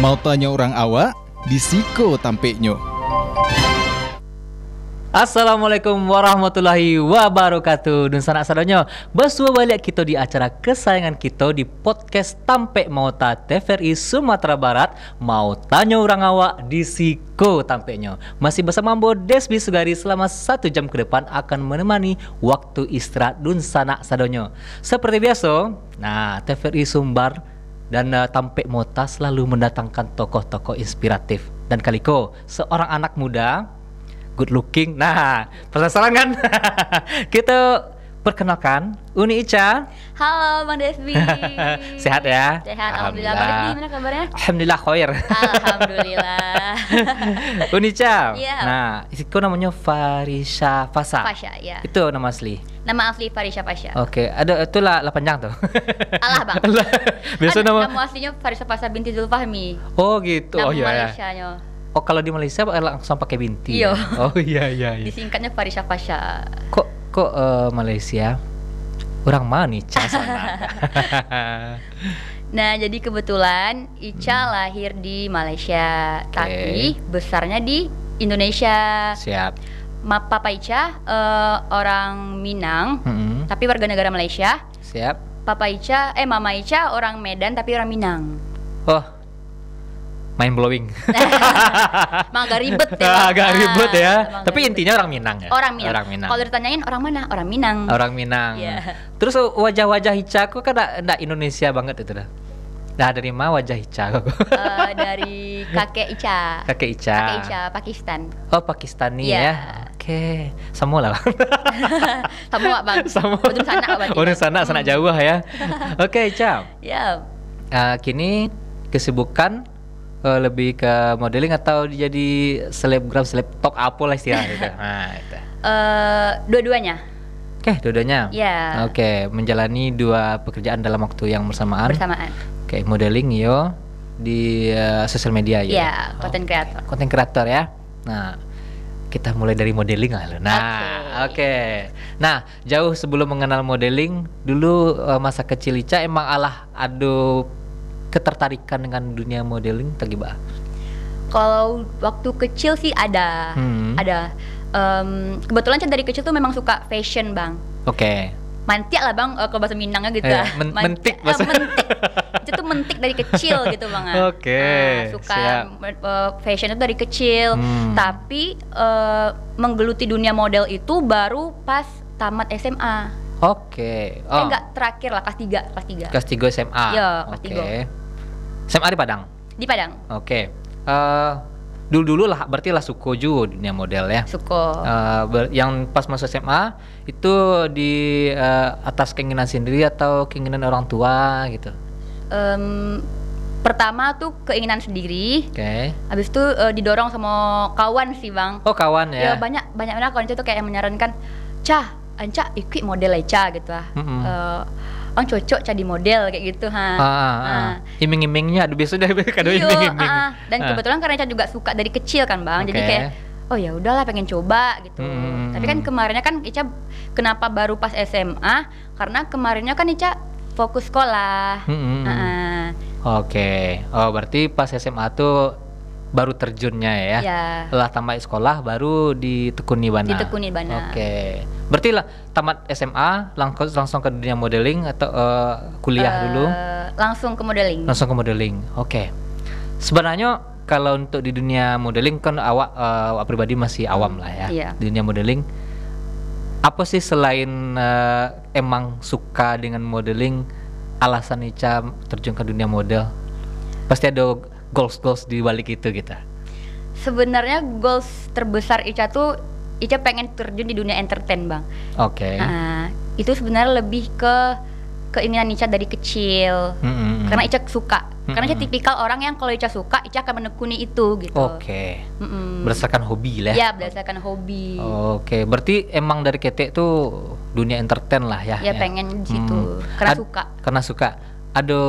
Mau tanya orang awak? Di Siko tampeknya. Assalamualaikum warahmatullahi wabarakatuh. Dan sanak sadonyo, bersua balik kita di acara kesayangan kita di podcast Tampek Mauta TVRI Sumatera Barat. Mau tanya orang awak di Siko tampeknya. Masih bersama Ambo Desbi Sugari selama 1 jam ke depan akan menemani waktu istirahat dun sanak sadonyo. Seperti biasa, nah TVRI Sumbar dan Tampek Mauta selalu mendatangkan tokoh-tokoh inspiratif. Dan kaliko seorang anak muda good looking. Nah, penasaran kan? Kita perkenalkan Uni Ica. Halo Bang Desbi. Sehat ya? Sehat, alhamdulillah. Bang Desbi gimana kabarnya? Alhamdulillah khair. Alhamdulillah. Uni Ica. Iya. Nah, itu namanya Farisha Fasa. Fasya, ya. Itu nama asli. Nama asli Farisha Fasya. Oke, ada itulah panjang tuh. Alah Bang. Biasa Nama aslinya Farisha Fasya binti Zulfahmi. Oh gitu. Nama Oh iya. Malaysianya. Oh kalau di Malaysia langsung pakai binti. Iya. Oh iya. Disingkatnya Farisha Fasya. Kok Malaysia? Orang mana Ica sana? Nah, jadi kebetulan Ica lahir di Malaysia, tapi besarnya di Indonesia. Siap. Papa Ica orang Minang, tapi warga negara Malaysia. Siap. Mama Ica orang Medan tapi orang Minang. Oh, mind blowing. Agak ribet ya. Agak ribet ya. Emang Tapi ribet. intinya orang Minang ya. Orang Minang. Kalau ditanyain orang mana? Orang Minang. Orang Minang. Iya. Terus wajah-wajah Ica kok kan enggak Indonesia banget itu dah. Nah, dari mana wajah Ica kok? Dari kakek Ica. Kakek Ica. Kakek Ica Pakistan. Oh, Pakistani Iya. ya. Oke, sama lah. Sama Bang. Sama. Ujung sana berarti. Ujung sana jauh ya. Oke, Ica. Ya. Kini kesibukan lebih ke modeling atau jadi selebgram, seleb talk apa lah istilahnya itu. Nah, itu. Dua-duanya. Oke, dua-duanya. Ya. Oke, menjalani 2 pekerjaan dalam waktu yang bersamaan. Oke, modeling yo di sosial media ya. Ya, konten kreator. Konten kreator ya. Nah, kita mulai dari modeling lah lo. Nah, oke. Nah, jauh sebelum mengenal modeling, dulu masa kecil Ica emang ada ketertarikan dengan dunia modeling tergiba? Kalau waktu kecil sih ada. Kebetulan Ica dari kecil tuh memang suka fashion Bang. Oke. Mantik lah Bang, kalau bahasa Minangnya gitu. Mentik bahasa. Mentik. Itu tuh mentik dari kecil gitu Bang. Oke, suka fashion itu dari kecil. Tapi menggeluti dunia model itu baru pas tamat SMA. Oke. Enggak, terakhir lah kelas 3. Kelas 3 SMA. Iya, kelas 3. SMA di Padang. Di Padang. Oke. Dulu lah berarti lah suko juga dunia model ya. Suko. Yang pas masuk SMA itu di atas keinginan sendiri atau keinginan orang tua gitu. Pertama tuh keinginan sendiri. Oke. Habis itu didorong sama kawan sih Bang. Oh, kawan ya. Ya banyak kawan itu tuh kayak menyarankan, "Cah, Anca ikut model aja gitu lah." Orang cocok jadi model kayak gitu Iming-imingnya aduh biasa deh kado iming-iming. Dan kebetulan karena Ica juga suka dari kecil kan Bang. Jadi kayak oh ya udahlah pengen coba gitu. Tapi kan kemarinnya kan Ica kenapa baru pas SMA? Karena kemarinnya kan Ica fokus sekolah. Oke. Oh, berarti pas SMA tuh baru terjunnya ya. Setelah tamat sekolah baru ditekuni bana. Oke. Berarti lah tamat SMA langsung ke dunia modeling atau kuliah dulu? Langsung ke modeling. Oke. Sebenarnya kalau untuk di dunia modeling kan awak pribadi masih awam lah ya. Iya. Di dunia modeling apa sih selain emang suka dengan modeling, alasan Ica terjun ke dunia model? Pasti ada goals di balik itu kita. Sebenarnya goals terbesar Ica tuh Ica pengen terjun di dunia entertain Bang. Oke. Itu sebenarnya lebih ke keinginan Ica dari kecil. Karena Ica suka. Karena Ica tipikal orang yang kalau Ica suka, Ica akan menekuni itu gitu. Oke. Berdasarkan hobi lah. Ya, berdasarkan hobi. Oke, berarti emang dari ketek tuh dunia entertain lah ya. Ya pengen di situ. Karena suka. Ada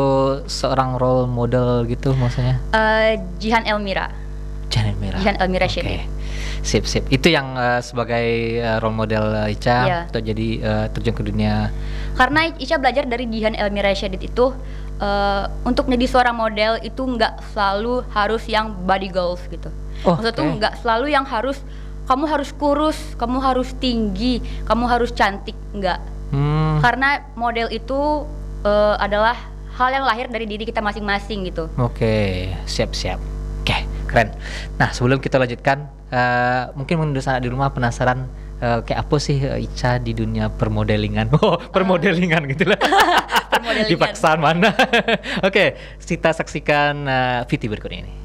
seorang role model gitu maksudnya? Jihan Elmira Syedid. Sip. Itu yang sebagai role model Ica untuk jadi terjun ke dunia. Karena Ica belajar dari Jihan Elmira Syedid itu untuk menjadi seorang model itu nggak selalu harus yang body goals gitu. Maksudnya tuh nggak selalu yang harus kamu harus kurus, kamu harus tinggi, kamu harus cantik, nggak. Karena model itu adalah hal yang lahir dari diri kita masing-masing gitu. Oke, siap-siap. Oke, keren. Nah, sebelum kita lanjutkan, mungkin menurut sana di rumah penasaran kayak apa sih Ica di dunia permodelingan? Permodelingan gitu lah. Permodelingan. Dipaksaan mana? Oke, kita saksikan VT berikut ini.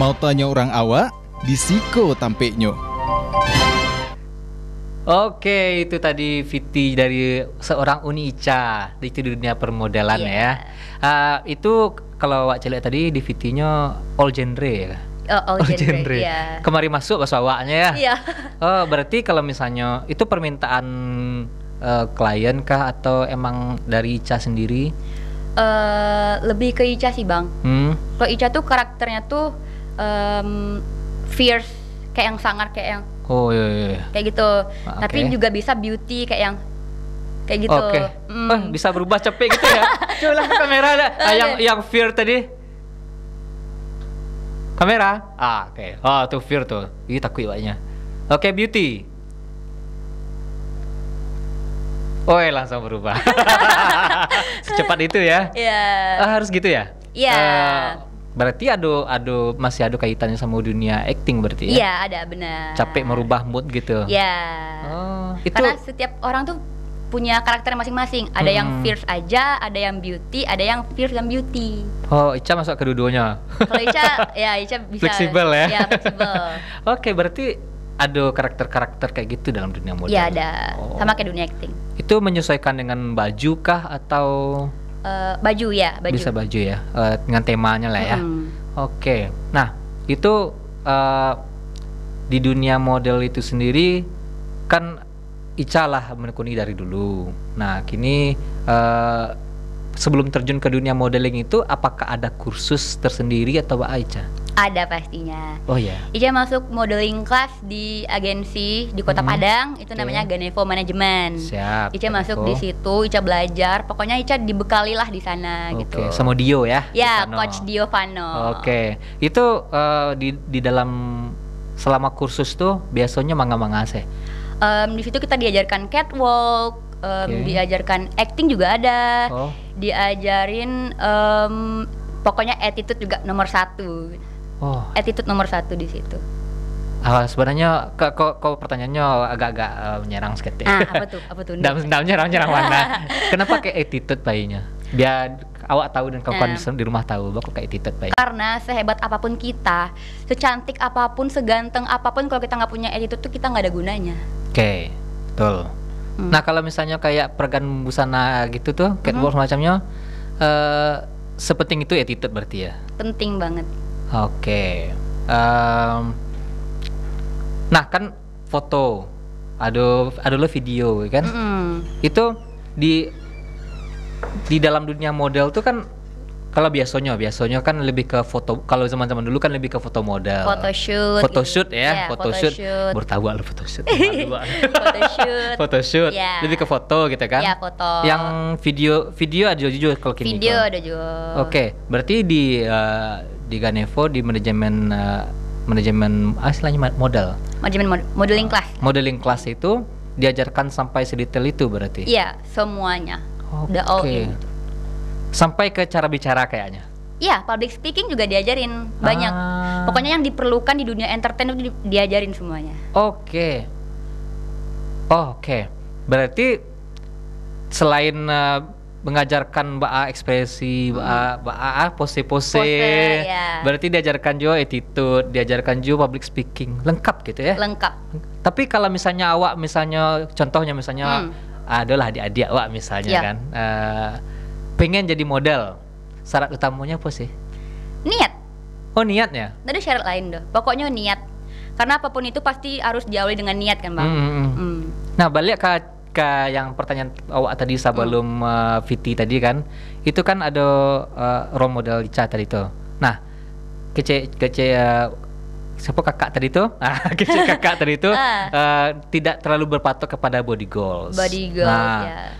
Mau tanya orang awak, disiko tampeknya. Oke, itu tadi VT dari seorang Uni Ica di dunia permodelan ya. Itu kalau Wak Celek tadi di VT-nya all genre ya. All genre. Yeah. Kemari masuk bahasa awaknya ya. Iya. Oh, berarti kalau misalnya itu permintaan klien kah atau emang dari Ica sendiri? Lebih ke Ica sih bang. Kalau Ica tuh karakternya tuh fierce, kayak yang sangar, kayak yang kayak gitu. Tapi juga bisa beauty kayak yang kayak gitu. Bisa berubah cepet gitu ya. Coba lah kamera ada. Yang fear tadi. Kamera. Oke. Oh, tuh fear tuh. Ih, takut banyak. Oke, beauty. Langsung berubah. Secepat itu ya? Iya. Harus gitu ya? Iya. Berarti masih ada kaitannya sama dunia acting berarti ya? Iya, ada, benar. Capek merubah mood gitu? Iya. Itu karena setiap orang tuh punya karakter masing-masing. Ada yang fierce aja, ada yang beauty, ada yang fierce dan beauty. Oh, Ica masuk kedua-duanya. Kalau Ica bisa fleksibel ya? Iya, fleksibel. Oke, berarti ada karakter-karakter kayak gitu dalam dunia model? Iya, ada. Sama kayak dunia acting. Itu menyesuaikan dengan baju kah atau baju ya, baju. Bisa baju ya, dengan temanya lah ya. Oke. Nah, itu di dunia model itu sendiri kan Ica lah menekuni dari dulu. Nah, kini sebelum terjun ke dunia modeling itu apakah ada kursus tersendiri atau apa Ica? Ada pastinya. Oh ya. Ica masuk modeling class di agensi di Kota Padang, itu namanya Ganevo Management. Siap. Ica masuk di situ, Ica belajar. Pokoknya Ica dibekali lah di sana gitu. Sama Dio ya? Ya, Coach Dio Vano. Oke. Itu di dalam selama kursus tuh biasanya manga-manga sih. Di situ kita diajarkan catwalk, diajarkan acting juga ada, diajarin pokoknya attitude juga nomor 1. Attitude nomor 1 di situ. Sebenarnya kok pertanyaannya agak-agak menyerang sedikit. Apa tuh? Nyerang mana? Kenapa kayak attitude bayinya? Biar awak tahu dan kawan di rumah tahu bahwa kayak attitude bayi. Karena sehebat apapun kita, secantik apapun, seganteng apapun, kalau kita nggak punya attitude tuh kita nggak ada gunanya. Oke, betul. Nah, kalau misalnya kayak peragaan busana gitu tuh, catwalk semacamnya, sepenting itu attitude berarti ya? Penting banget. Oke. Nah, kan foto, ada lo video kan? Itu di dalam dunia model tuh kan kalau biasanya kan lebih ke foto. Kalau zaman-zaman dulu kan lebih ke foto model. Photoshoot ya, photoshoot. Baru tahu lo photoshoot. Photoshoot. Yeah. Lebih ke foto gitu kan? Iya, foto. Yang video ada juga kalau kini. Video ada juga. Oke, berarti di Ganevo di manajemen istilahnya model. Modeling class. Modeling kelas itu diajarkan sampai sedetail itu berarti? Iya, semuanya. Udah all in. Sampai ke cara bicara kayaknya? Iya, public speaking juga diajarin banyak. Pokoknya yang diperlukan di dunia entertain itu diajarin semuanya. Oke. Berarti selain mengajarkan ba'a ekspresi, ba'a pose-pose, ya. berarti diajarkan juga attitude, diajarkan juga public speaking, lengkap gitu ya? Lengkap. Tapi kalau misalnya awak, contohnya adalah adik-adik awak misalnya kan, pengen jadi model, syarat utamanya apa sih? Niat. Oh, niatnya? Nggak ada syarat lain doh. Pokoknya niat. Karena apapun itu pasti harus diawali dengan niat kan bang. Nah, balik ke yang pertanyaan awak tadi sebelum Viti tadi kan, itu kan ada role model Ica tadi tuh. Nah, kece siapa kakak tadi tuh? Kece kakak tadi tuh tidak terlalu berpatok kepada body goals. Body goals, ya.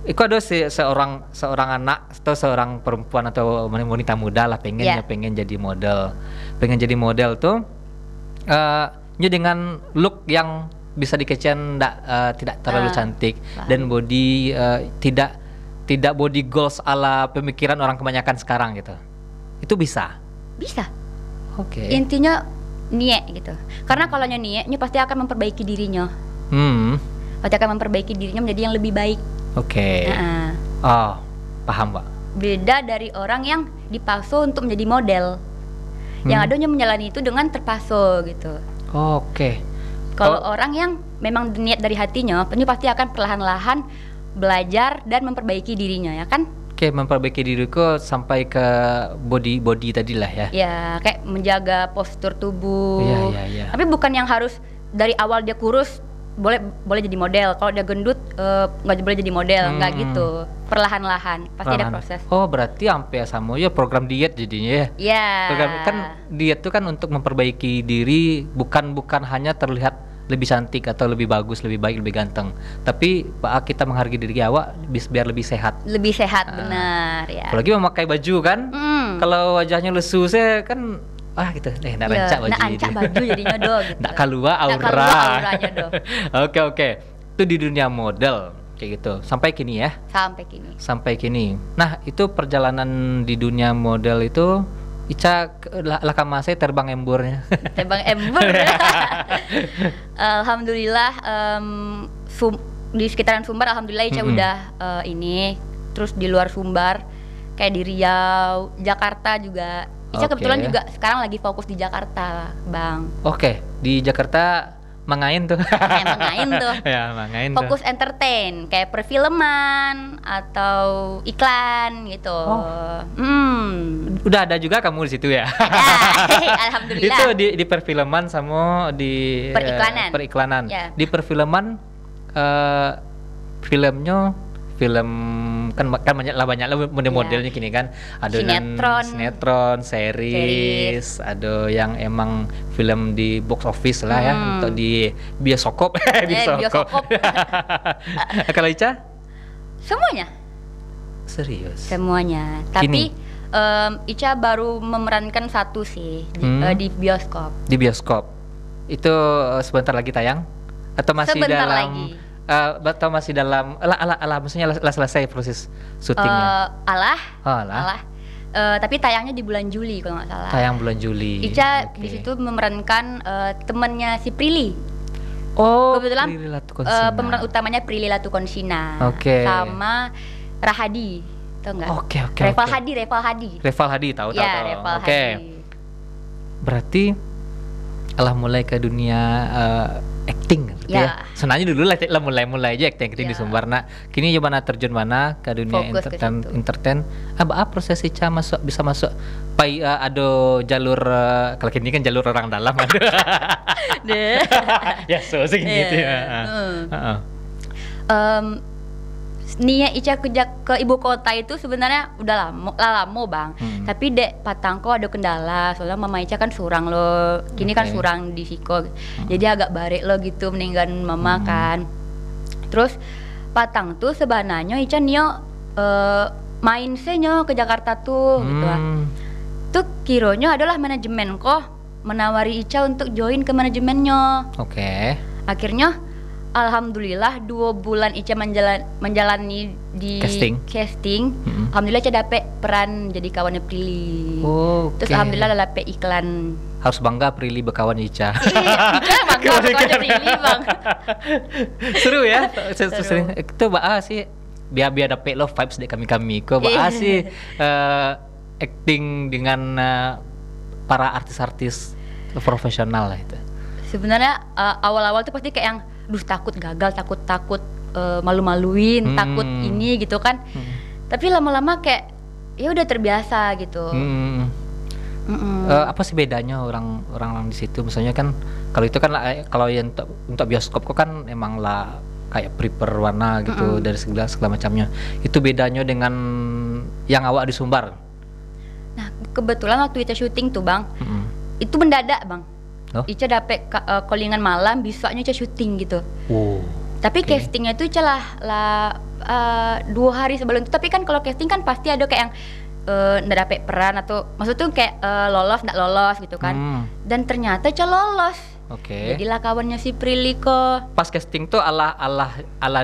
Itu ada seorang anak atau seorang perempuan atau wanita muda lah pengen jadi model. Pengen jadi model tuh dengan look yang bisa dikecian tidak terlalu cantik dan body tidak body goals ala pemikiran orang kebanyakan sekarang gitu. Itu bisa. Oke. Intinya niat gitu. Karena kalau niatnya pasti akan memperbaiki dirinya. Pasti akan memperbaiki dirinya menjadi yang lebih baik. Oke. Oh, paham, Pak. Beda dari orang yang dipaksa untuk menjadi model. Yang adanya menjalani itu dengan terpaksa gitu. Oke. Kalau orang yang memang niat dari hatinya, ini pasti akan perlahan-lahan belajar dan memperbaiki dirinya, ya kan? Oke, memperbaiki diriku sampai ke body tadi lah ya. Ya, kayak menjaga postur tubuh. Iya. Tapi bukan yang harus dari awal dia kurus boleh jadi model. Kalau dia gendut nggak boleh jadi model, nggak gitu. Perlahan-lahan, pasti ada proses. Oh, berarti sampai sama ya program diet jadinya ya. Iya. Program kan diet itu kan untuk memperbaiki diri, bukan hanya terlihat lebih cantik atau lebih bagus, lebih baik, lebih ganteng. Tapi kita menghargai diri awak biar lebih sehat. Lebih sehat, benar ya. Apalagi memakai baju kan. Kalau wajahnya lesu saya kan gitu, nak rancak baju ini. Nak baju jadinya do gitu. Nak keluar auranya do. Oke. Itu di dunia model kayak gitu. Sampai kini ya? Sampai kini. Nah, itu perjalanan di dunia model itu Ica lakamase terbang emburnya. Terbang embur. Alhamdulillah di sekitaran Sumbar alhamdulillah Ica udah ini. Terus di luar Sumbar kayak di Riau, Jakarta juga. Ica kebetulan juga sekarang lagi fokus di Jakarta, Bang. Oke, di Jakarta mangain tuh. Ya, mangain tuh. Fokus entertain, kayak perfilman atau iklan gitu. Udah ada juga kamu di situ ya? Alhamdulillah. Itu di perfilman sama di periklanan. Ya. Di perfilman filmnya kan banyak model-modelnya gini kan. Ada sinetron, series, ada yang emang film di box office lah ya, untuk di bioskop. Kalau Ica? Semuanya. Serius? Semuanya. Tapi Ica baru memerankan satu sih di bioskop. Di bioskop. Itu sebentar lagi tayang atau masih sebentar dalam lagi. Atau masih dalam maksudnya selesai proses syutingnya? Alah. Tapi tayangnya di bulan Juli kalau nggak salah. Tayang bulan Juli. Ica di situ memerankan temannya si Prilly. Oh, kebetulan Prilly Latukonsina. Pemeran utamanya Prilly Latukonsina. Sama Rahadi, tau nggak? Oke. Reval Hadi tahu. Ya, Reval Hadi. Berarti mulai ke dunia acting gitu ya. Sebenarnya dulu lah mulai aja acting di Sumbar. Nah, kini coba terjun mana ke dunia entertain. Apa proses Ica bisa masuk ada jalur kalau kini kan jalur orang dalam ada. Ya, gitu ya. Niat Ica ke ibu kota itu sebenarnya udah lama Bang. Tapi dek Patangko ada kendala, soalnya mama Ica kan surang loh. Kini kan surang di Siko. Jadi agak barek lo gitu meninggalin mama kan. Terus Patang tuh sebenarnya Ica nio main senyo ke Jakarta tuh gitu lah. Tuh kironya adalah manajemen kok menawari Ica untuk join ke manajemennya. Akhirnya alhamdulillah 2 bulan Ica menjalani di casting. Alhamdulillah Ica dapet peran jadi kawannya Prilly. Terus alhamdulillah dapet iklan. Harus bangga Prilly berkawan Ica. Ica bangga berkawan Prilly bang. Seru ya. Seru. Itu sih biar dapet lo vibes dari kami. Kok sih acting dengan para artis-artis profesional lah itu. Sebenarnya awal-awal tuh pasti kayak yang takut gagal, takut malu-maluin, takut ini gitu kan. Tapi lama-lama kayak ya udah terbiasa gitu. Apa sih bedanya orang di situ? Misalnya kan kalau itu kan kalau yang untuk bioskop kok kan emang lah kayak prepare warna gitu dari segala macamnya. Itu bedanya dengan yang awak di Sumbar. Nah kebetulan waktu Ica syuting tuh bang, itu mendadak bang. Ica dapet callingan malam, besoknya Ica syuting gitu. Tapi castingnya itu Ica lah 2 hari sebelum itu. Tapi kan kalau casting kan pasti ada kayak yang nggak dapet peran atau maksud tuh kayak lolos nggak lolos gitu kan. Dan ternyata Ica lolos. Jadilah kawannya si Prilly kok. Pas casting tuh Allah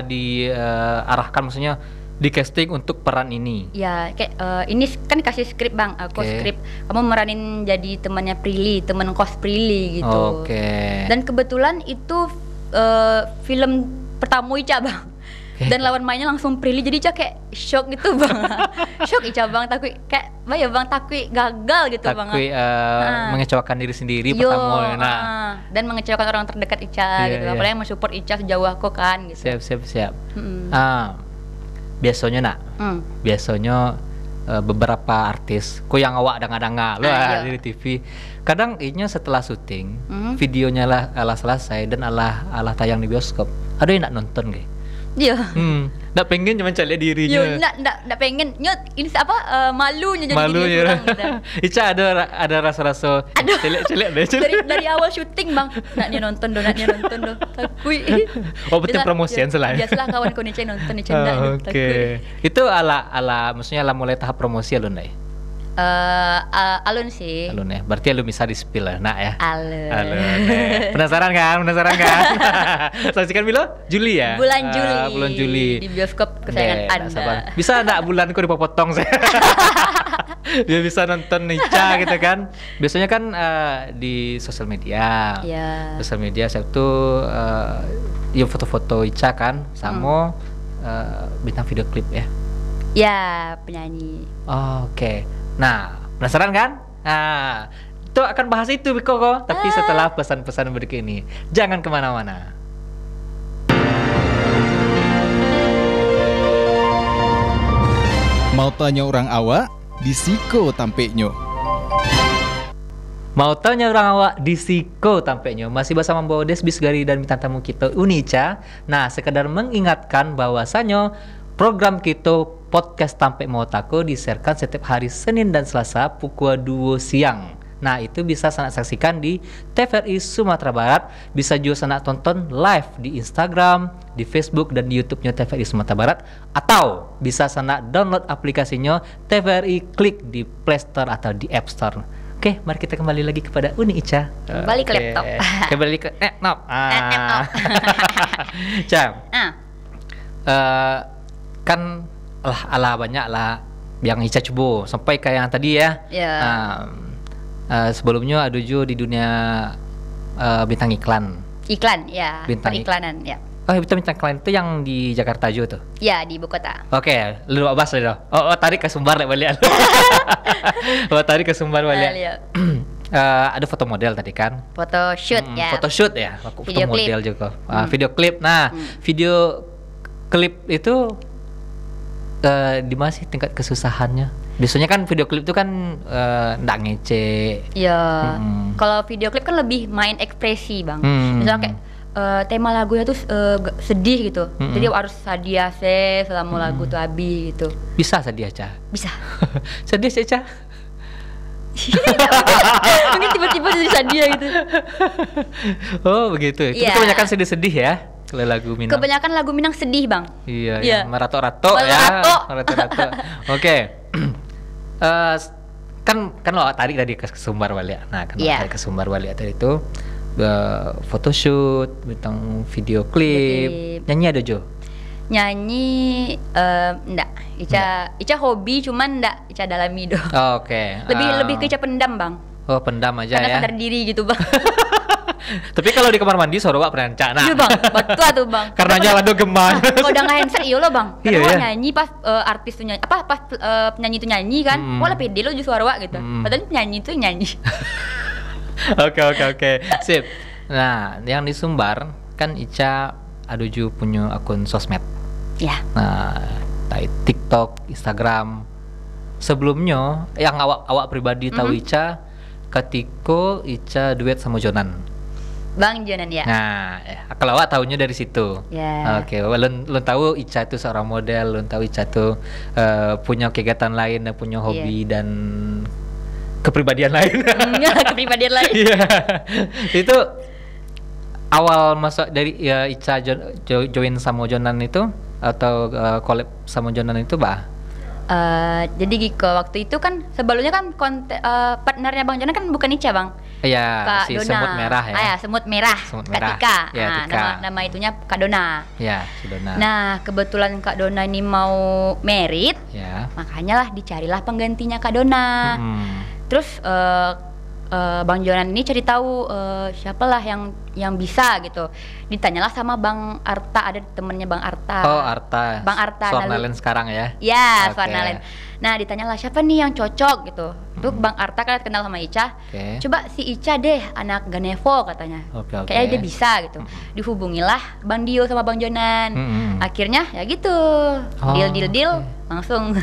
diarahkan maksudnya di casting untuk peran ini. Ya, kayak ini kan kasih skrip bang, skrip. Kamu meranin jadi temannya Prilly, teman kos Prilly gitu. Dan kebetulan itu film pertama Ica bang. Dan lawan mainnya langsung Prilly, jadi Ica kayak shock gitu bang. Shock Ica bang, takut kayak takut gagal gitu bang. Takut mengecewakan diri sendiri pertama. Dan mengecewakan orang terdekat Ica gitu. Apalagi yang mensupport Ica sejauh aku kan gitu. Siap. Biasanya biasanya beberapa artis ku yang awak danga-danga di TV kadang inya setelah syuting videonya lah selesai dan Allah tayang di bioskop ada yang nak nonton gak? Iya. Nggak pengen cuma cari dirinya. Nggak pengen. Ini malunya jadi diri orang gitu. Ica ada rasa-rasa celek deh. Dari awal syuting bang, nak dia nonton do. Takui. Betul promosian selain. Biasalah kawan kau Ica nonton Ica enggak. Itu ala maksudnya mulai tahap promosi alun deh. Alun sih. Alun ya. Berarti alun bisa di-spill lah, nak ya. Alun. Penasaran kan? Saksikan bila? Juli ya? Bulan Juli. Di bioskop kesayangan Anda. Bisa enggak bulanku dipotong saya? Dia bisa nonton Ica gitu kan. Biasanya kan di sosial media. Sosial media saya tuh ya foto-foto Ica kan sama bintang video klip ya. Ya, penyanyi. Nah, penasaran kan? Nah, itu akan bahas itu Koko. Tapi setelah pesan-pesan berikut ini. Jangan kemana-mana. Mau tanya orang awak, di Siko tampeknya. Mau tanya orang awak di Siko tampeknya. Masih bersama Mbak Odes, Bisgari dan bintang tamu kita Unica. Nah, sekedar mengingatkan bahwasannya program kita podcast Tampek Mau Tako disiarkan setiap hari Senin dan Selasa pukul 2 siang. Nah, itu bisa sanak saksikan di TVRI Sumatera Barat. Bisa juga sanak tonton live di Instagram, di Facebook, dan di YouTube-nya TVRI Sumatera Barat. Atau bisa sanak download aplikasinya TVRI Klik di Play Store atau di App Store. Oke, mari kita kembali lagi kepada Uni Ica. Kembali ke laptop. Kembali ke laptop. Cam. Kan ala banyak lah yang Ica coba sampai kayak yang tadi ya. Sebelumnya ada juga di dunia bintang iklan ya, bintang iklanan ya. Bintang iklan itu yang di Jakarta juga tuh ya, di ibu kota. Lu bahas deh. Tarik ke Sumbar balik. Tarik ke Sumbar balik. Ada foto model tadi kan, photoshoot ya, foto model juga, video klip. Nah, video klip itu di mana sih tingkat kesusahannya? Biasanya kan video klip itu kan nggak ngece. Ya, kalau video klip kan lebih main ekspresi bang. Misalnya kayak tema lagunya tuh sedih gitu. Jadi harus sadia selama lagu tuh habis gitu. Bisa sedih aja. Bisa. Sedih sih Ca. Mungkin tiba-tiba jadi sadia gitu. Oh begitu. Itu kebanyakan sedih-sedih ya. Kalau lagu Minang. Kebanyakan lagu Minang sedih bang. Iya. Merato-rato ya. Merato-rato. Oke. Kan lo tarik tadi ke Sumbar balik. Nah, tarik ke Sumbar balik tadi itu photoshoot, bintang video klip, nyanyi ada Jo? Nyanyi enggak. Ica hobi cuman enggak Ica dalami doh. Oh, oke. Lebih ke Ica pendam, Bang. Oh, pendam aja Karena ya. sadar diri gitu, Bang. Tapi kalau di kamar mandi suara wak perencana. Iya, Bang. Betul tuh, Bang. Karena jalan tuh geman. Kalau udah nge-handset iya lo, Bang. Iya, Karena iya. nyanyi pas artis tuh nyanyi pas penyanyi tuh nyanyi kan. Wah, lah pede lo justru suara wak gitu. Padahal penyanyi tuh nyanyi. Oke. Sip. Nah, yang di Sumbar kan Ica aduju punya akun sosmed. Ya. Nah, TikTok, Instagram. Sebelumnya yang awak pribadi tahu Ica ketika Ica duet sama Jonan. Bang Jonan ya. Nah, kalau awak tahunya dari situ. Ya. Oke, lu tahu Ica itu seorang model, lu tahu Ica tuh punya kegiatan lain, punya hobi dan kepribadian lain. Kepribadian lain. Iya. Itu awal masuk dari Ica join sama Jonan itu atau collab sama Jonan itu, Bah? Jadi Giko waktu itu kan sebelumnya kan partnernya Bang Jonan kan bukan Ica, Bang. Iya, Kak si Dona. Semut Merah ya. Semut Merah. Semut Kak Merah. Tika. Ya, Nah, Tika. nama itunya Kak Dona. Ya, si Dona. Nah, kebetulan Kak Dona ini mau merit, Ya. makanya lah dicarilah penggantinya Kak Dona. Terus Bang Jonan ini cari tahu siapalah yang bisa gitu. Ditanyalah sama Bang Arta, ada temennya Bang Arta. Oh, Arta. Bang Arta. Swarnalen sekarang ya. Ya, Oke. Swarnalen. Nah, ditanyalah siapa nih yang cocok gitu. Tuh Bang Arta kan kenal sama Ica. Oke. Coba si Ica deh, anak Ganevo katanya. Oke. Kayaknya dia bisa gitu. Dihubungilah Bang Dio sama Bang Jonan. Akhirnya ya gitu. Deal langsung.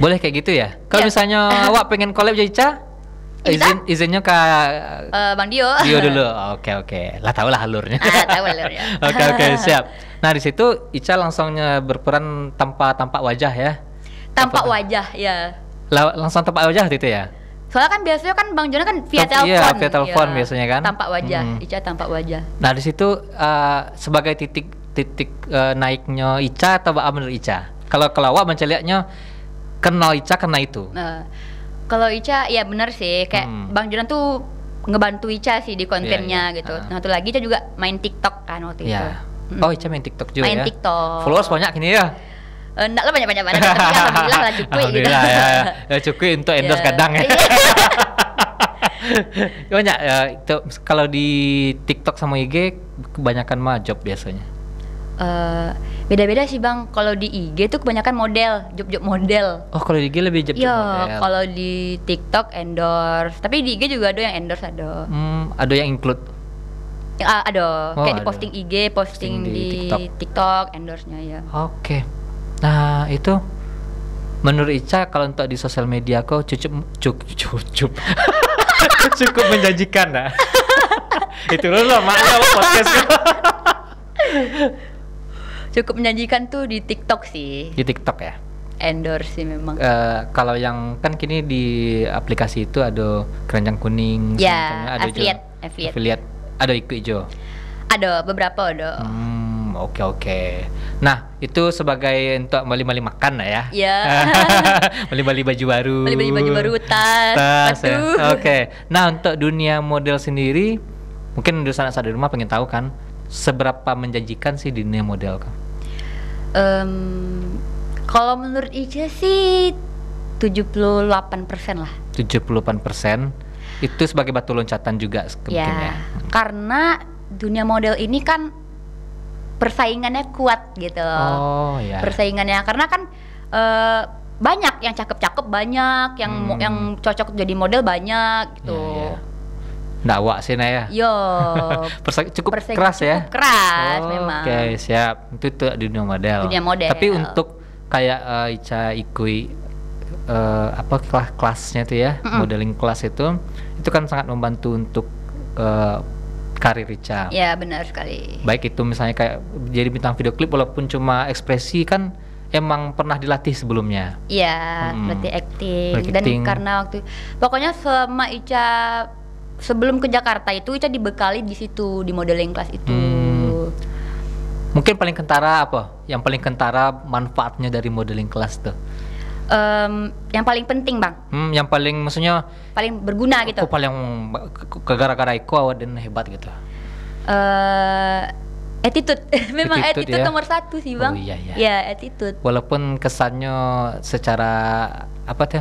Boleh kayak gitu ya? Kalau Ya. misalnya awak pengen collab jadi Ica, izinnya ke Bang Dio. Dio dulu. Oke. Lah tahu lah alurnya. Tahu alurnya. Oke, siap. Nah, di situ Ica langsungnya berperan tanpa tampak wajah ya. Tampak wajah ya. Langsung tampak wajah gitu ya. Soalnya kan biasanya kan Bang Jonan kan via telepon. Iya, via telepon biasanya kan. Tampak wajah, Ica tampak wajah. Nah, di situ sebagai titik naiknya Ica atau menurut Ica? Kalau awak menceliaknya kenal Ica karena itu. Nah, kalau Ica ya benar sih, kayak Bang Jonan tuh ngebantu Ica sih di kontennya gitu. Nah, satu lagi Ica juga main TikTok kan waktu itu. Oh, Ica main TikTok juga main ya. TikTok. Followers banyak ini ya. Enggak lah banyak tapi alhamdulillah lah cukup gitu. Alhamdulillah ya cukup untuk endorse kadang ya. Banyak itu kalau di TikTok sama IG kebanyakan mah job biasanya. Beda-beda sih Bang. Kalau di IG tuh kebanyakan model, job model. Oh, kalau di IG lebih job model. Iya, kalau di TikTok endorse. Tapi di IG juga ada yang endorse ada. Ada yang include. Ada. Oh, Kayak di ada. posting IG, posting di TikTok. TikTok endorse-nya ya. Oke. Nah, itu menurut Ica kalau untuk di sosial media kok cukup cukup menjanjikan nah. Itu loh maknya podcast. Cukup menjanjikan tuh di TikTok sih. Di TikTok ya. Endorse sih memang. Kalau yang kan kini di aplikasi itu ada keranjang kuning, Ya, ada affiliate. Ada ikut hijau. Ada beberapa ada. Oke. Nah, itu sebagai untuk beli-beli makan lah ya. Ya. Beli-beli baju baru. Beli baju baru, tas, ya. sepatu. Oke. Nah, untuk dunia model sendiri, mungkin di sana di rumah pengen tahu kan, seberapa menjanjikan sih di dunia model kan? Kalau menurut Ica sih 78% lah. 78%. Itu sebagai batu loncatan juga mungkin ya. Karena dunia model ini kan persaingannya kuat gitu. Oh ya. Persaingannya karena kan banyak yang cakep-cakep, banyak yang cocok jadi model banyak gitu. Ya. Nggak wak sih nah ya. Yo. Cukup Persaingan keras ya. Cukup keras memang. Oke, siap. Itu dunia model. Dunia model. Tapi untuk kayak Ica ikui kelasnya itu ya, modeling kelas itu kan sangat membantu untuk karir Ica. Ya, benar sekali. Baik itu misalnya kayak jadi bintang video klip walaupun cuma ekspresi kan emang pernah dilatih sebelumnya. Iya, berarti acting. Dan Acting. karena pokoknya selama Ica sebelum ke Jakarta itu Ica dibekali di situ di modeling kelas itu. Mungkin paling kentara apa? Yang paling kentara manfaatnya dari modeling kelas tuh? Yang paling penting bang, Yang paling maksudnya paling berguna gitu. aku paling gara-gara iku awak dan hebat gitu. Attitude. Memang Attitude, attitude ya? nomor 1 sih bang. Oh, iya, iya. Ya attitude. Walaupun kesannya secara apa tuh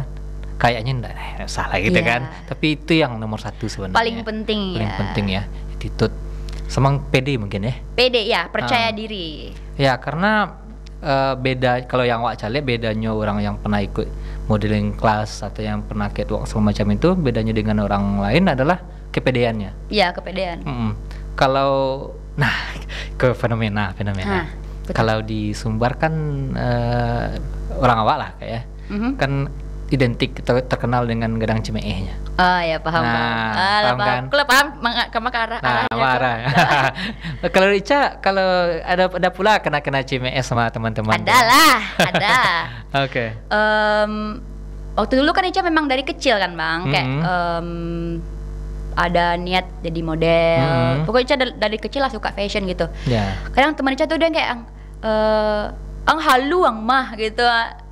kayaknya enggak salah gitu Iya. kan. Tapi itu yang nomor 1 sebenarnya. Paling penting Paling ya. penting ya, attitude. Sama pede mungkin ya. Pede ya, percaya diri. Ya karena beda kalau yang Wak Cale bedanya orang yang pernah ikut modeling class atau yang pernah catwalk semacam itu, bedanya dengan orang lain adalah kepedeannya. Ya kepedean. Kalau nah ke fenomena betul. kalau di Sumbar kan orang awak lah kayak Mhm. kan identik terkenal dengan Gedang Cimeehnya. Oh ya paham Nah, paham. paham Paham. kan? Kalau paham ke arah Nah, arahnya. marah. Kalau Ica, kalau ada pula kena Cimeeh sama teman-teman. Ada lah, ada. Oke. Waktu dulu kan Ica memang dari kecil kan bang, kayak ada niat jadi model. Pokoknya Ica dari kecil lah suka fashion gitu. Ya. Kadang teman Ica tuh udah kayak ang halu ang mah gitu.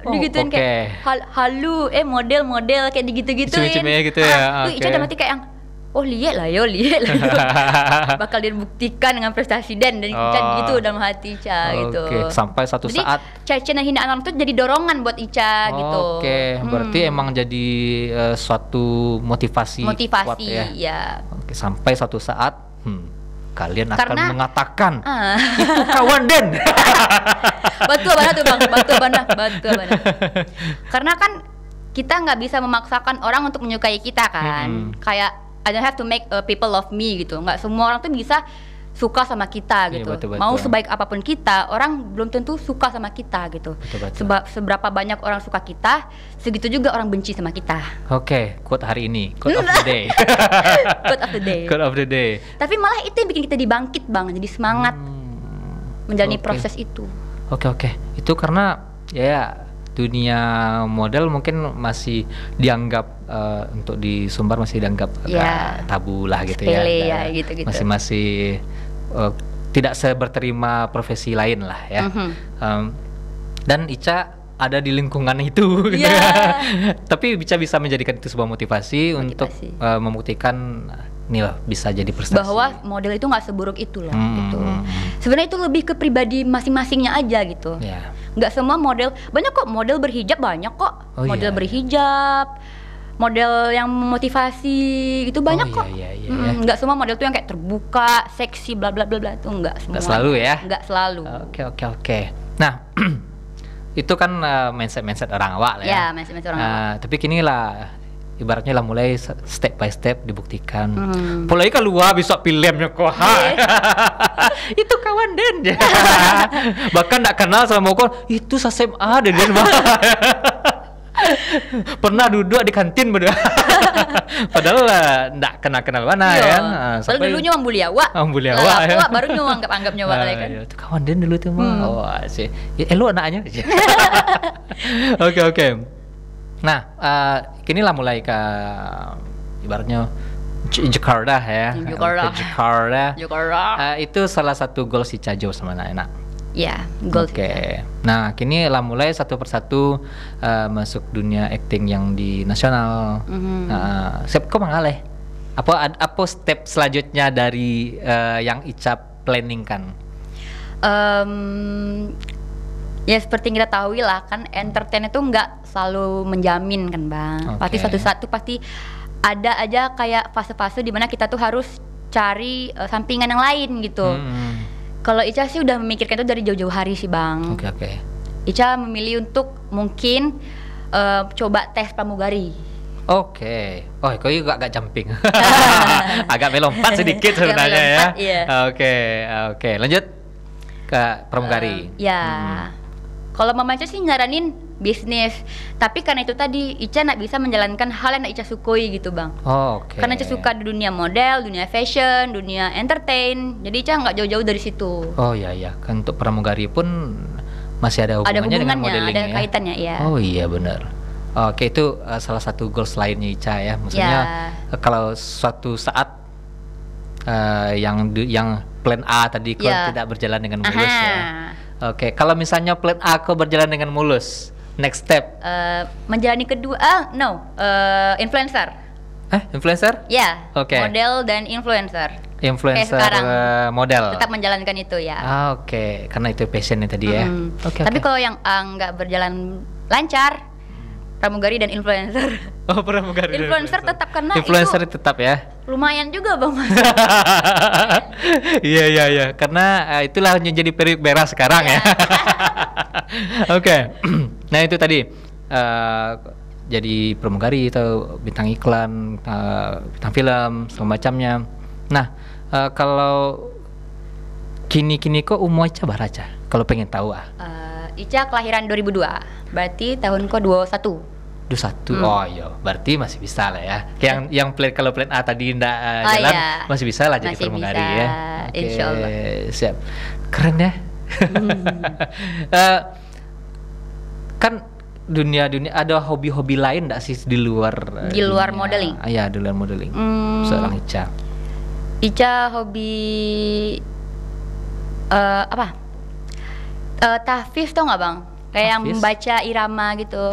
Oh, Digituin oke. kayak halu model kayak digitu-gituin. Cime-cime gitu ya, Tuh Ica oke. udah mati kayak lihat lah yo. Bakal dibuktikan dengan prestasi dan Ica gitu dalam hati Ica gitu. Oke, sampai satu Jadi saat. cacian dan hinaan orang tuh jadi dorongan buat Ica gitu. Oke, berarti emang jadi suatu motivasi kuat Motivasi ya. ya. Oke, sampai suatu saat kalian akan Karena- mengatakan itu kawan Den. Betul banget tuh bang, betul banget. Karena kan kita nggak bisa memaksakan orang untuk menyukai kita kan. Kayak I don't have to make people love me gitu. Nggak semua orang tuh bisa suka sama kita Iya, gitu. betul. Mau sebaik apapun kita, orang belum tentu suka sama kita gitu. Betul. Seberapa banyak orang suka kita, segitu juga orang benci sama kita. Oke, quote hari ini, quote of the day. Quote of the day. Quote of the day. Tapi malah itu yang bikin kita dibangkit bang, jadi semangat menjalani Oke. proses itu. Oke. Itu karena ya dunia model mungkin masih dianggap untuk di Sumbar masih dianggap agak Ya. tabu lah gitu Sepele ya. ya, gitu-gitu. Masih tidak seberterima profesi lain lah ya. Dan Ica ada di lingkungan itu gitu Iya. ya. Tapi Ica bisa menjadikan itu sebuah motivasi. Untuk membuktikan nih loh bisa jadi prestasi. Bahwa model itu nggak seburuk itu loh gitu. Sebenarnya itu lebih ke pribadi masing-masingnya aja gitu. Ya. Nggak semua model, banyak kok model berhijab, banyak kok Oh, model iya. berhijab, model yang motivasi itu banyak kok. Iya. Nggak semua model tuh yang kayak terbuka, seksi, bla bla bla bla itu nggak semua. Nggak selalu ya? Nggak selalu. Oke. Nah, itu kan mindset orang awak lah ya. Ya, masing-masing orang. Tapi kini lah ibaratnya lah mulai step by step dibuktikan. Mulai keluar bisa filmnya kok. Itu kawan Den. Bahkan nggak kenal sama kok. Itu SMA Den. Pernah duduk di kantin berdua. Padahal nggak kenal mana Iya. kan. Padahal dulu nyuang buliawa. Buliawa ya. Baru nyuang anggap nyawa lah kan. Itu kawan Den dulu tuh mah. Oh sih. Lu anaknya. Oke. Nah, kini lah mulai ke ibaratnya Jakarta ya. Jakarta. Ke Jakarta. Jakarta. Itu salah satu goal si Cajo sama anak-anak. Ya, goal. Oke. Nah, kini lah mulai satu persatu masuk dunia acting yang di nasional. Siap kok mangaleh. Apa step selanjutnya dari yang Ica planning kan? Ya seperti yang kita tahu lah kan, entertain itu nggak selalu menjamin kan bang. Pasti Oke. suatu saat tuh pasti ada aja kayak fase-fase dimana kita tuh harus cari sampingan yang lain gitu. Kalau Ica sih udah memikirkan itu dari jauh-jauh hari sih bang. Oke. Ica memilih untuk mungkin coba tes pramugari. Oke. Oh, kau juga agak jumping. Agak melompat sedikit Agak sebenarnya ya. melompat, iya. Oke. Lanjut ke pramugari. Ya. Kalau Mama Ica sih nyaranin bisnis, tapi karena itu tadi Ica nggak bisa menjalankan hal yang Ica sukoi gitu bang. Oke. Karena Ica suka di dunia model, dunia fashion, dunia entertain, jadi Ica nggak jauh-jauh dari situ. Oh iya. Kan untuk pramugari pun masih ada Ada hubungannya dengan hubungannya, modeling ada ya. kaitannya ya. Oh iya benar. Oke, itu salah satu goals lainnya Ica ya. Maksudnya kalau suatu saat yang plan A tadi kok Ya. tidak berjalan dengan mulus Aha. ya. Oke, kalau misalnya plan A kok berjalan dengan mulus, Next step. Menjalani kedua, influencer. Influencer? Ya, Oke. model dan influencer. Influencer sekarang. Model. Tetap menjalankan itu ya. Oke. Karena itu passionnya tadi ya. Oke. Tapi kalau yang nggak berjalan lancar, pramugari dan influencer. Oh, pramugari. Influencer tetap, karena influencer itu tetap ya. lumayan juga bang Mas. Iya. Karena itulah yang jadi periuk beras sekarang ya. Oke. Nah itu tadi jadi pramugari atau bintang iklan, bintang film, segala macamnya. Nah kalau kini kok umur Ica baraca? Kalau pengen tahu Ica kelahiran 2002, berarti tahun ko 21. 21. Oh iya, berarti masih bisa lah ya. Yang kalau plan A tadi ndak jalan, iya. masih bisa lah jadi Masih pramugari bisa, ya. insya Allah. Siap. Keren ya. Kan dunia ada hobi-hobi lain nggak sih di luar modeling? Iya, di luar modeling. Seorang Ica. Ica hobi tahfiz, tau nggak bang? Kayak yang Tahfiz? membaca irama gitu.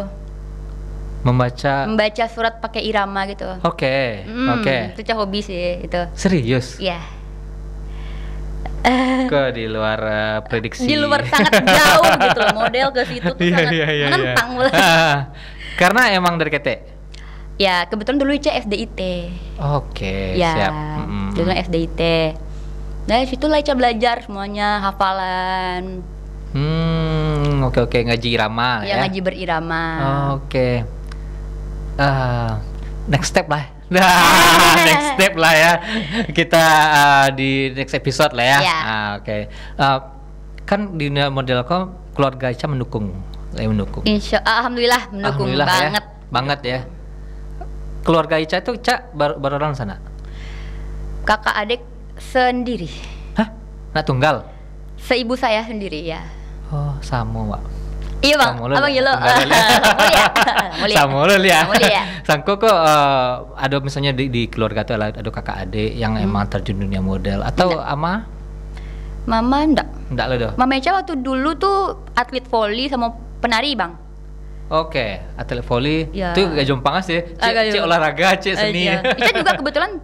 Membaca surat pakai irama gitu. Oke. Itu Ica hobi sih itu. Serius? Iya. Kok di luar prediksi? Di luar sangat jauh gitu loh, model ke situ tuh sangat menentang mulai. Karena emang dari KT. Ya kebetulan dulu Ica SDIT. Oke, Ya, siap. dulu SDIT. Dari situ lah Ica belajar semuanya, hafalan. Oke, ngaji irama ya. Ngaji berirama. Oke. Next step lah. Next step lah ya. Kita di next episode lah ya. Ya. Oke. Kan di dunia model kok keluarga Ica mendukung. Alhamdulillah mendukung Alhamdulillah banget. Ya. Keluarga Ica itu baru orang sana. Kakak adik sendiri. Hah? Anak tunggal? Seibu saya sendiri ya. Oh, sama, Pak. Iya bang, abang ya lo. Mulia. Sama lo lihat. Mulia. Sangko kok ada misalnya di keluarga tuh ada kakak adik yang emang terjun dunia model atau ama? Mama enggak. Enggak lo doh. Mama Ica waktu dulu tuh atlet voli sama penari bang. Oke, atlet voli Ya. itu gak jompang sih. Cek olahraga, cek seni. Ica juga kebetulan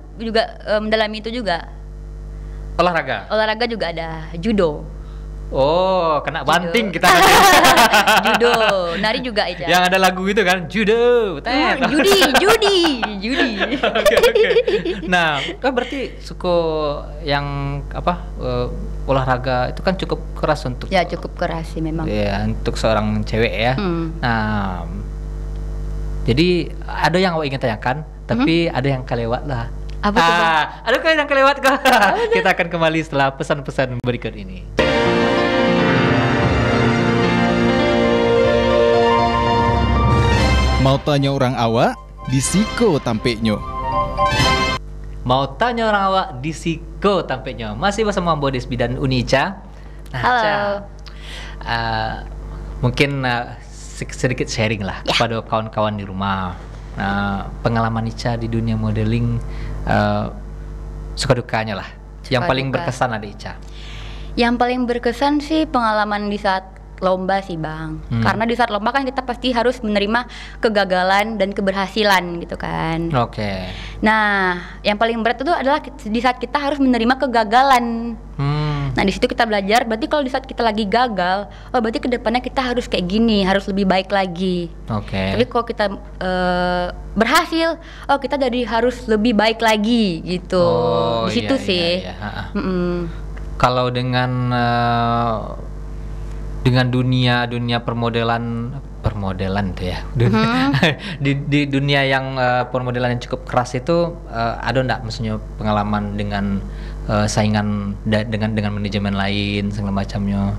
mendalami itu juga. Olahraga juga ada judo. Oh, kena banting kita. Judo, nari juga Ica. Yang ada lagu itu kan, judo. Judi. Oke. Nah, kan berarti suku yang olahraga itu kan cukup keras untuk. Ya cukup keras sih memang. Ya, untuk seorang cewek ya. Nah, jadi ada yang awak ingin tanyakan, tapi ada yang kelewat lah. Apa tuh, Bang? Ada kan yang kelewat kok. Kita akan kembali setelah pesan-pesan berikut ini. Mau tanya orang awak, disiko tampeknyo. Mau tanya orang awak, disiko tampeknyo. Masih bersama Ambo Desbi dan Uni Ica. Nah, Halo. Ica, mungkin sedikit sharing lah kepada kawan-kawan di rumah. Pengalaman Ica di dunia modeling, suka dukanya lah. Yang paling berkesan ada Ica. Yang paling berkesan sih pengalaman di saat lomba sih bang. Karena di saat lomba kan kita pasti harus menerima kegagalan dan keberhasilan gitu kan. Oke. Nah, yang paling berat itu adalah di saat kita harus menerima kegagalan. Nah, di situ kita belajar. Berarti kalau di saat kita lagi gagal, berarti kedepannya kita harus kayak gini, harus lebih baik lagi. Oke. Tapi kalau kita berhasil, kita jadi harus lebih baik lagi gitu. Di situ sih. Iya. Kalau dengan dunia permodelan tuh ya, di dunia yang permodelan yang cukup keras itu, ada nggak maksudnya pengalaman dengan saingan dengan manajemen lain segala macamnya?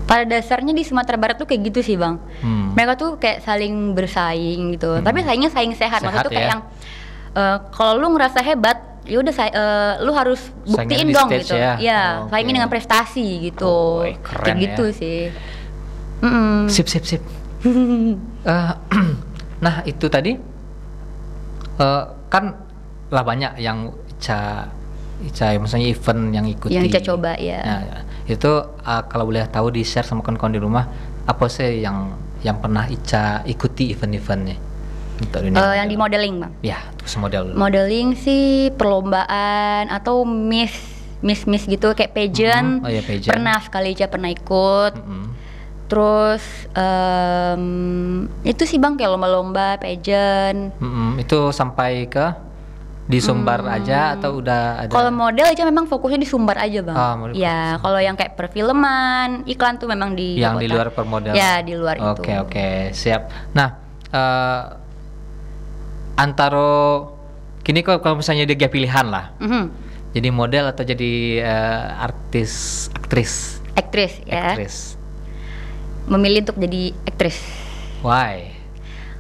Pada dasarnya di Sumatera Barat tuh kayak gitu sih bang. Mereka tuh kayak saling bersaing gitu. Tapi saingnya saing sehat. Maksudnya tuh kayak yang kalau lu ngerasa hebat, ya udah lu harus buktiin dong gitu. Ya, saingin dengan prestasi gitu. Keren kayak ya. gitu sih. Sip. Nah itu tadi kan lah banyak yang Ica misalnya event yang ikuti. Yang Ica coba ya. Nah, itu kalau boleh tahu di share sama kawan-kawan di rumah, apa sih yang yang pernah Ica ikuti event-eventnya untuk dunia Yang di modeling bang. Ya, terus model. Modeling sih perlombaan atau miss gitu kayak pageant. Oh ya, pageant. Pernah sekali aja pernah ikut. Terus itu sih bang kayak lomba-lomba pageant. Itu sampai ke di Sumbar aja atau udah ada? Kalau model aja memang fokusnya di Sumbar aja bang. Model Ya kalau yang kayak perfilman, iklan tuh memang di yang kota. di luar permodel. Ya di luar itu. Oke, siap. Nah, antara kini kalau misalnya dia pilihan lah, jadi model atau jadi aktris. Aktris ya. Aktris. Memilih untuk jadi aktris. Why?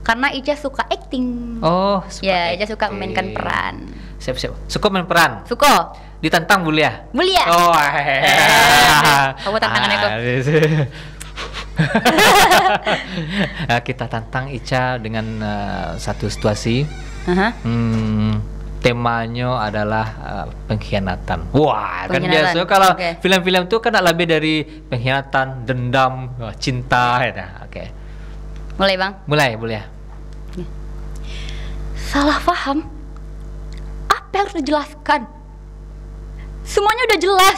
Karena Ica suka acting. Oh, suka Ya, Ica acting. suka memainkan peran. Siap. Suka main peran? Suka. Ditantang Bulia? Mulia. Oh, Kamu tantangannya kok. Kita tantang Ica dengan satu situasi. Temanya adalah pengkhianatan. Wah, kan biasa kalau film-film itu kan lebih dari pengkhianatan, dendam, cinta, ya. Oke. Mulai bang. Mulai, boleh. Salah paham. Apa yang harus dijelaskan? Semuanya udah jelas.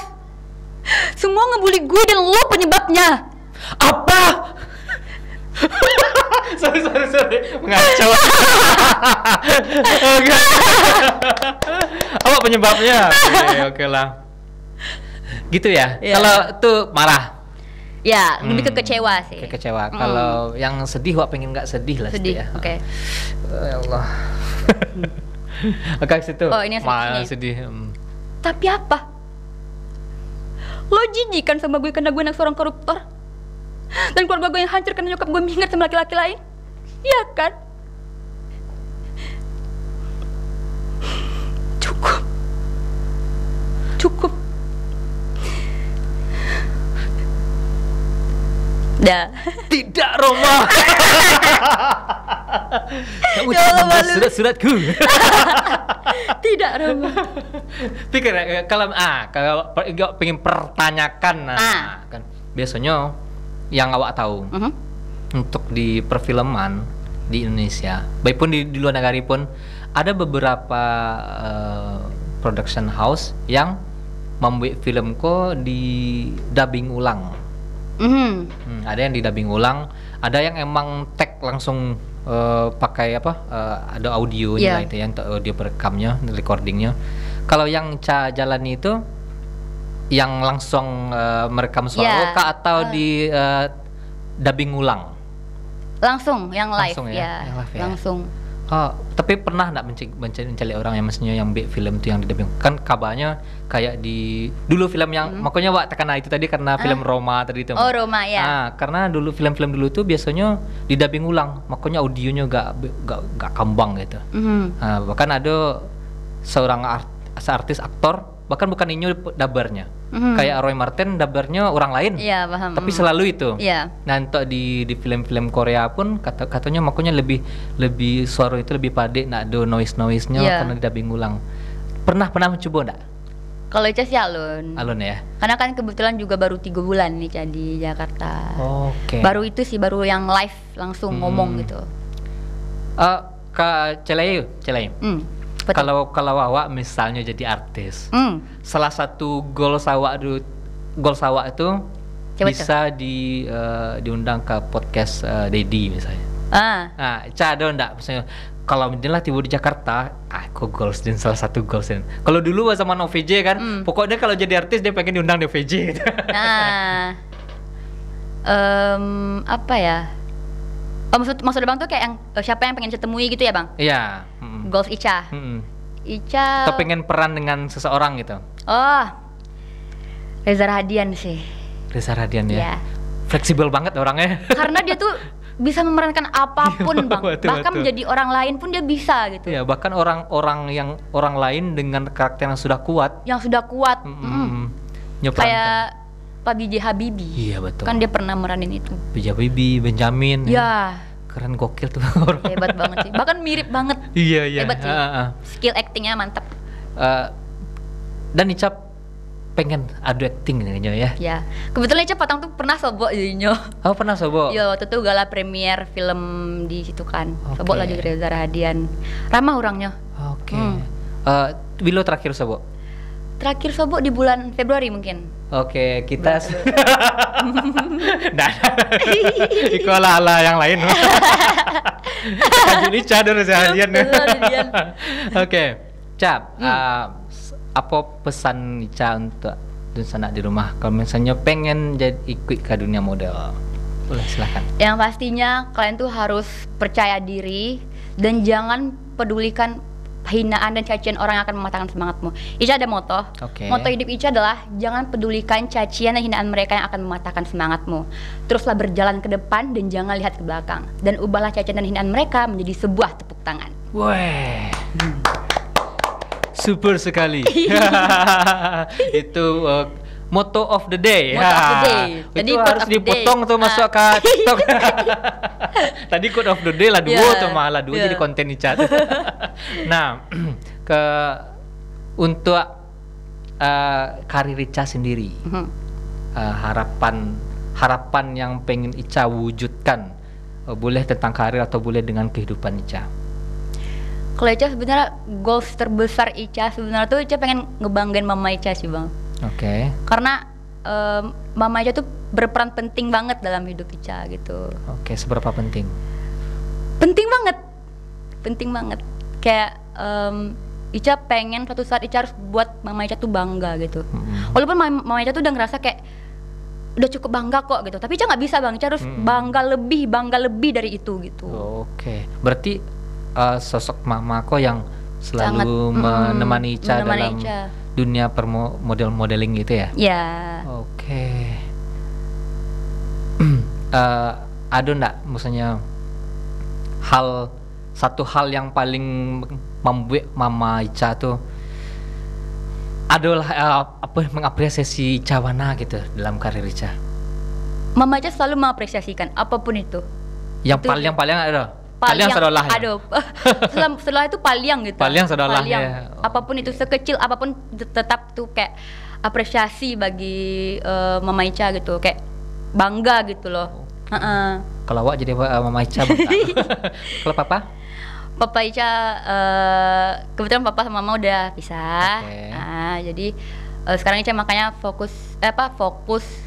Semua ngebully gue dan lo penyebabnya. Apa? sorry Mengacau. Apa penyebabnya? Oke lah. Gitu ya. Kalau tuh marah. Ya, lebih ke kecewa sih. Kecewa. Kalau yang sedih, wak pengen nggak sedih lah. Sedih. Ya. Oke. Ya Allah. Oke, situ. Oh, ini yang sedih. Tapi apa? Lo jijik kan sama gue karena gue anak seorang koruptor? Dan keluarga gue yang hancur karena nyokap gue minggat sama laki-laki lain? Iya kan? Cukup. Dah. Tidak, Roma. Kamu Ya Allah, membalas malu. surat-suratku. Tidak, Roma. Pikir kalau pengen pertanyakan, kan biasanya yang awak tahu untuk di perfilman di Indonesia, baik pun di luar negara pun ada beberapa production house yang membuat film kok di dubbing ulang. Ada yang di dubbing ulang, ada yang emang tag langsung pakai ada audionya itu yang audio perekamnya, recordingnya. Kalau yang jalani itu yang langsung merekam suara atau di dubbing ulang? Langsung, yang live, langsung ya? Yang live ya? Langsung. Tapi pernah nggak mencari orang yang maksudnya yang film itu yang di dubbing? Kan kabarnya kayak di dulu film yang makanya wak tekan itu tadi karena film Roma tadi itu. Oh, Roma ya. Karena dulu film-film dulu itu biasanya di dubbing ulang, makanya audionya gak kambang gitu. Bahkan ada seorang artis aktor, bahkan bukan inyo dubbernya. Kayak Roy Martin dubbernya orang lain. Iya, paham. Tapi selalu itu. Iya. Nah, untuk di film-film Korea pun katanya makanya lebih suara itu lebih pade, nak ada noise-nya karena di dubbing ulang. Pernah mencoba enggak? Kalau Ica sih alun ya. Karena kan kebetulan juga baru 3 bulan nih Ica di Jakarta. Oke. Baru itu sih, baru yang live langsung ngomong gitu. Kak Celai. Kalau awak misalnya jadi artis, salah satu goal sawak itu bisa diundang ke podcast Dedi misalnya. Nah, ada enggak misalnya kalau inilah tiba di Jakarta, aku goals din salah satu goals din. Kalau dulu zaman OVJ kan, pokoknya kalau jadi artis dia pengen diundang di OVJ gitu. Nah, apa ya? Maksud abang tuh kayak yang siapa yang pengen saya temui gitu ya bang? Iya. Goals Ica. Ica. Atau pengen peran dengan seseorang gitu? Oh, Reza Radian sih. Reza Radian ya. Iya. Fleksibel banget orangnya. Karena dia tuh bisa memerankan apapun bang. Bahkan betul. menjadi orang lain pun dia bisa gitu. Iya, bahkan orang lain dengan karakter yang sudah kuat. Kayak Pak B.J. Habibie. Iya betul. Kan dia pernah meranin itu. B.J. Habibie, Benjamin. Ya. Keren, gokil tuh orang. Hebat banget sih. Bahkan mirip banget. Iya. Hebat sih. Skill actingnya mantap. Dan Icap pengen adu acting nih ya. Ya, kebetulan Ica Patang tuh pernah sobok jadinya. Oh pernah sobo? Iya, waktu itu gala premier film di situ kan. Oke. Sobok lah juga Reza Rahadian. Ramah orangnya. Oke. Bilo terakhir sobo? Terakhir sobok di bulan Februari mungkin. Oke, kita nah, Iko ala yang lain. Jadi cadar seharian. Oke, Cap, apa pesan Ica untuk sanak di rumah? Kalau misalnya pengen jadi ikut ke dunia model, boleh silakan. Yang pastinya kalian tuh harus percaya diri dan jangan pedulikan hinaan dan cacian orang yang akan mematahkan semangatmu. Ica ada moto. Oke. Moto hidup Ica adalah jangan pedulikan cacian dan hinaan mereka yang akan mematahkan semangatmu. Teruslah berjalan ke depan dan jangan lihat ke belakang. Dan ubahlah cacian dan hinaan mereka menjadi sebuah tepuk tangan. Wah, super sekali. Itu motto of the day. Motto of the day. Jadi Jadi quote harus of the dipotong day. tuh masuk ke TikTok. Tadi quote of the day lah dua Yeah. tuh malah dua Yeah. jadi konten di chat. Nah, untuk karir Ica sendiri, harapan yang pengen Ica wujudkan, boleh tentang karir atau boleh dengan kehidupan Ica. Kalau Ica sebenarnya goals terbesar Ica sebenarnya tuh Ica pengen ngebanggain mama Ica sih bang. Oke. Karena mama Ica tuh berperan penting banget dalam hidup Ica gitu. Oke, seberapa penting? Penting banget. Kayak Ica pengen suatu saat Ica harus buat mama Ica tuh bangga gitu. Walaupun mama Ica tuh udah ngerasa kayak udah cukup bangga kok gitu, tapi Ica nggak bisa bang, Ica harus bangga lebih dari itu gitu. Oke, berarti sosok mama kok yang Sangat, selalu menemani Ica menemani dalam Ica. dunia modeling gitu ya? Ya. Oke. Ada nggak misalnya satu hal yang paling membuat mama Ica tuh adalah mengapresiasi Ica Wana gitu dalam karir Ica? Mama Ica selalu mengapresiasikan apapun itu. Yang Itu- paling ada? Paliang sedolah ya? aduh. Setelah itu paliang gitu. Paliang sedolah Paliang. ya. Apapun itu sekecil apapun tetap tuh kayak apresiasi bagi mama Ica gitu, kayak bangga gitu loh. Kalau awak jadi mama Ica bangga. Kalau papa? Papa Ica kebetulan papa sama mama udah pisah. Oke. Jadi sekarang Ica makanya fokus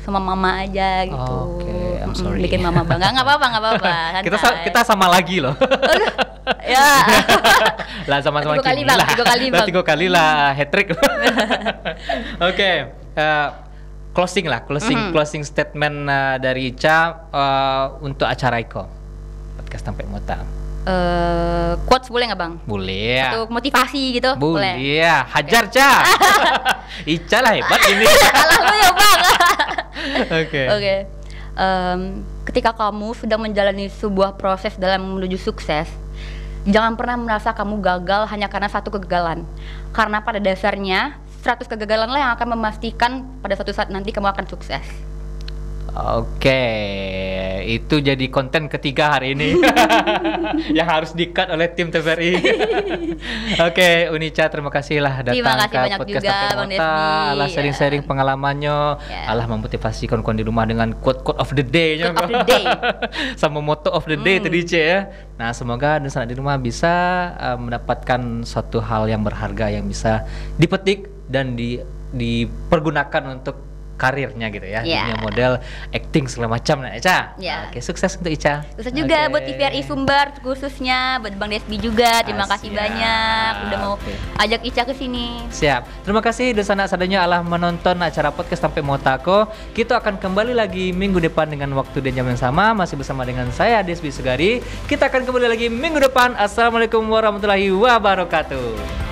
sama mama aja gitu. Oke, I'm sorry. Bikin mama bangga. Nggak apa-apa. santai. kita sama lagi loh. Ya. Lah sama-sama 3 kali, Kimi Bang, lah. 3 kali, Lah, Bang. 3 kali lah hat trick. Oke, closing statement dari Ica untuk acara Iko podcast Tampe Mota. Quotes boleh nggak bang? Boleh ya. Untuk motivasi gitu Boleh ya. Hajar Ca. Ica lah hebat ini. Salah lu ya bang. Oke. Oke. Ketika kamu sedang menjalani sebuah proses dalam menuju sukses, jangan pernah merasa kamu gagal hanya karena satu kegagalan. Karena pada dasarnya 100 kegagalan lah yang akan memastikan pada suatu saat nanti kamu akan sukses. Oke, itu jadi konten ketiga hari ini yang harus di-cut oleh tim TVRI. Oke, Unica, terima kasih lah datang Terima kasih ke banyak podcast juga, Tampe Bang Mota. Desmi. Alah sharing-sharing pengalamannya, Ya. alah memotivasi kawan-kawan di rumah dengan quote of the day-nya. Quote of the day. Sama motto of the day tadi Ce ya. Nah, semoga dan sanak di rumah bisa mendapatkan suatu hal yang berharga yang bisa dipetik dan dipergunakan untuk karirnya gitu ya, Ya. dunia model, acting segala macam nah Ica. Ya. Oke, sukses untuk Ica. Sukses juga Oke. buat TVRI Sumbar khususnya, buat Bang Desmi juga. Terima kasih Siap. banyak udah mau Oke. ajak Ica ke sini. Siap. Terima kasih dan sanak sadanya Allah menonton acara podcast Tampe Motako. Kita akan kembali lagi minggu depan dengan waktu dan jam yang sama, masih bersama dengan saya Desmi Sugari. Kita akan kembali lagi minggu depan. Assalamualaikum warahmatullahi wabarakatuh.